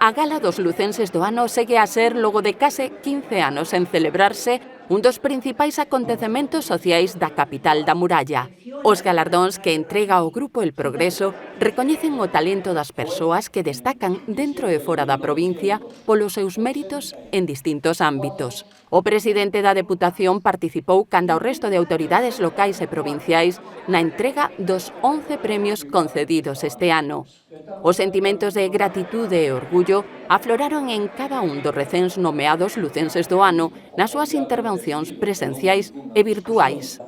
A Gala dos Lucenses do Ano segue a ser, logo de case 15 anos en celebrarse, un dos principais acontecementos sociais da capital da muralla. Os galardóns que entrega o Grupo El Progreso recoñecen o talento das persoas que destacan dentro e fora da provincia polos seus méritos en distintos ámbitos. O presidente da Deputación participou canda o resto de autoridades locais e provinciais na entrega dos 11 premios concedidos este ano. Os sentimentos de gratitude e orgullo afloraron en cada un dos recéns nomeados Lucenses do Ano nas súas intervencións presenciais e virtuais.